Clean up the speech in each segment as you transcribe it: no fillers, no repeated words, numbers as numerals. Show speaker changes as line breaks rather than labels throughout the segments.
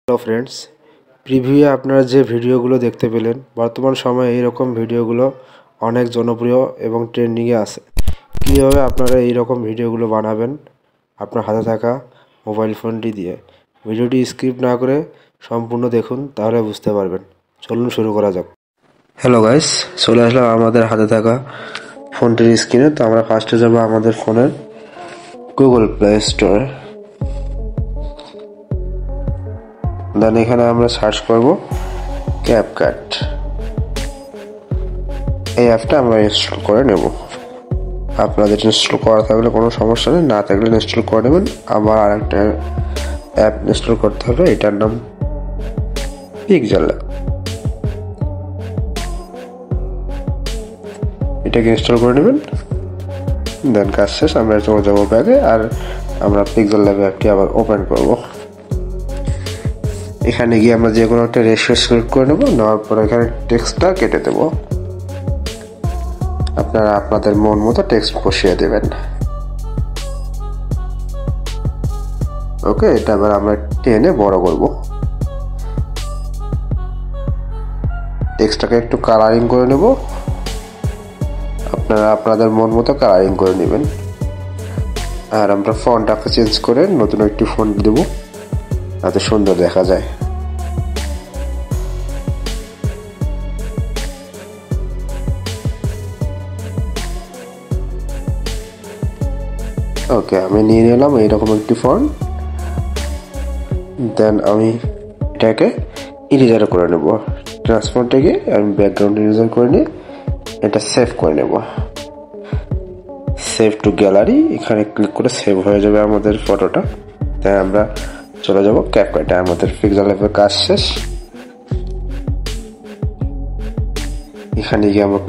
Hello friends, প্রিভিউয়ে আপনারা যে ভিডিওগুলো দেখতে পেলেন, বর্তমান সময়ে এইরকম ভিডিওগুলো অনেক জনপ্রিয় এবং ট্রেন্ডিংয়ে আছে। কীভাবে আপনারা এইরকম ভিডিওগুলো বানাবেন আপনার হাতে থাকা মোবাইল ফোনটি দিয়ে? ভিডিওটি স্কিপ না করে সম্পূর্ণ দেখুন, তাহলে বুঝতে পারবেন। চলুন শুরু করা যাক। হ্যালো গাইস, চলে আসলাম আমাদের হাতে থাকা ফোনটির স্ক্রিনে। তো আমরা ফার্স্টে যাব আমাদের ফোনের গুগল প্লে স্টোরে। দেন এখানে আমরা সার্চ করব ক্যাপকাট। এই অ্যাপটা আমরা ইনস্টল করে নেব। আপনাদের ইনস্টল করা থাকলে কোনো সমস্যা নেই, না থাকলে ইনস্টল করে নেবেন। আবার আরেকটা অ্যাপ ইনস্টল করতে হবে, এটার নাম পিক্সেল। এটাকে ইনস্টল করে নেবেন। দেন কাজ শেষ, আমরা চলে যাবো ব্যাগে, আর আমরা পিক্সেল ল্যাব অ্যাপটি আবার ওপেন করব। এখানে গিয়ে আমরা যে কোনো একটা রেশিও সিলেক্ট করে নেব। নেওয়ার পর এখানে টেক্সটটা কেটে দেব। আপনারা আপনাদের মন মতো টেক্সট বসিয়ে দেবেন। ওকে, এটা আবার আমরা টেনে বড় করব। টেক্সটটাকে একটু কালারিং করে নেব। আপনারা আপনাদের মন মতো কালারিং করে নেবেন। আর আমরা ফন্টটাকে চেঞ্জ করে নতুন একটি ফন্ট দেব, যাতে সুন্দর দেখা যায়। ওকে, আমি নিয়ে নিলাম এইরকম একটি ফন্ট। দেন আমি এটাকে ইরেজার করে নেব। ট্রান্সফর্ম থেকে আমি ব্যাকগ্রাউন্ড ইরেজার করে নিয়ে এটা সেভ করে নেব। সেভ টু গ্যালারি, এখানে ক্লিক করে সেভ হয়ে যাবে আমাদের ফটোটা। তাই আমরা চলে যাব ক্যাপকাটে। আমাদের পিক্সেল অ্যাপের কাজ শেষ। এখানে গিয়ে আমরা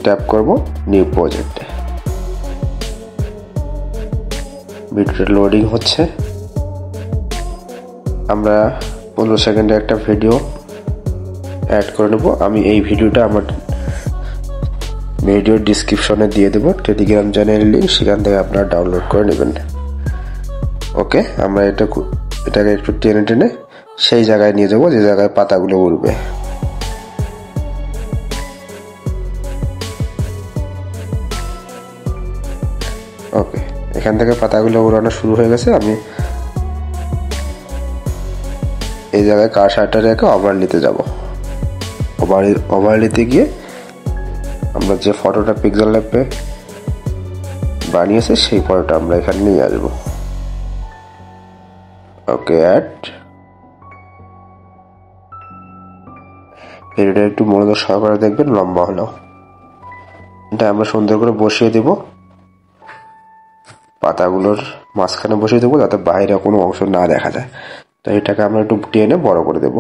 ট্যাপ করব নিউ প্রজেক্টে। ভিডিওটা লোডিং হচ্ছে। আমরা 15 সেকেন্ডে একটা ভিডিও অ্যাড করে নেব। আমি এই ভিডিওটা আমার ভিডিওর ডিসক্রিপশনে দিয়ে দেবো, টেলিগ্রাম চ্যানেলের লিঙ্ক, সেখান থেকে আপনারা ডাউনলোড করে নেবেন। ওকে, আমরা এটাকে একটু টেনে টেনে সেই জায়গায় নিয়ে যাবো যে জায়গায় পাতাগুলো উড়বে। ওকে, এখান থেকে পাতাগুলো উড়ানো শুরু হয়ে গেছে। আমি এই জায়গায় কার্সারটা রেখে ওভারলিতে যাব। ওভারলিতে গিয়ে আমরা যে ফটোটা পিক্সেল ল্যাবে বানিয়েছে সেই ফটোটা আমরা এখানে নিয়ে আসবো। ওকে, অ্যাড। ভিডিওটা একটু মনোযোগ সহকারে দেখবেন, লম্বা হলো। এটা আমরা সুন্দর করে বসিয়ে দেব, পাতাগুলোর মাঝখানে বসিয়ে দেবো, যাতে বাইরে কোনো অংশ না দেখা যায়। তো এটাকে আমরা একটু টেনে বড় করে দেব।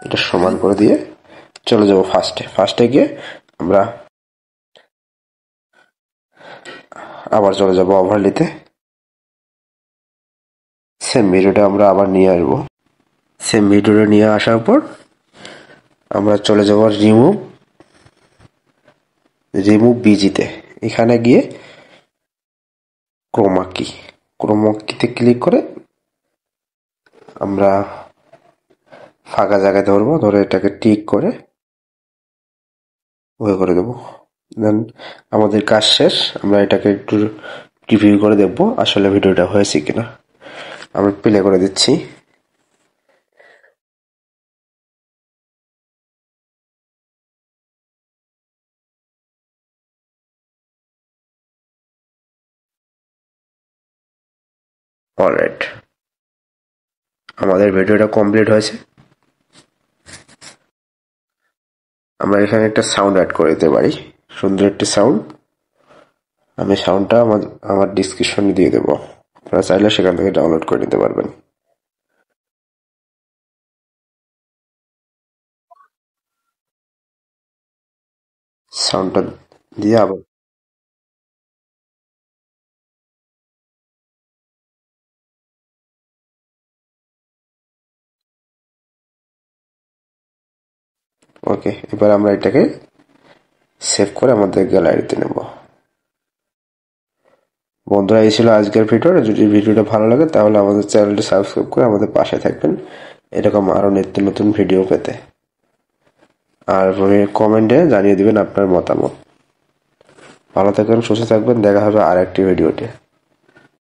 এটা সমান করে দিয়ে চলে যাব ফার্স্টে গিয়ে আমরা আবার চলে যাব ওভারলিতে। সেম ভিডিওটা আমরা আবার নিয়ে আসবো। সেম ভিডিওটা নিয়ে আসার পর আমরা চলে যাব রিমুভ বিজিতে। এখানে গিয়ে ক্রোমাকিতে ক্লিক করে আমরা ফাঁকা জায়গায় ধরে এটাকে টিক করে ওকে করে দেবো। দেন আমাদের কাজ শেষ। আমরা এটাকে একটু রিভিউ করে দেখবো আসলে ভিডিওটা হয়েছে কিনা। আমরা প্লে করে দিচ্ছি। অলরাইট, আমাদের ভিডিওটা কমপ্লিট হয়েছে। আমরা এখানে একটা সাউন্ড অ্যাড করে দিতে পারি, সুন্দর একটি সাউন্ড। আমি সাউন্ডটা আমার ডিসক্রিপশনে দিয়ে দেবো, আপনারা চাইলে সেখান থেকে ডাউনলোড করে নিতে পারবেন। সাউন্ডটা দিয়ে আবার ওকে, এবার আমরা এটাকে সেভ করে আমাদের গ্যালারিতে নেব। বন্ধুরা, এই ছিল আজকের ভিডিও। যদি ভিডিওটা ভালো লাগে তাহলে আমাদের চ্যানেলটি সাবস্ক্রাইব করে আমাদের পাশে থাকবেন এরকম আরও নিত্য নতুন ভিডিও পেতে। আর কমেন্টে জানিয়ে দিবেন আপনার মতামত। ভালো থাকবেন, সুস্থ থাকবেন। দেখা হবে আর একটি ভিডিওতে।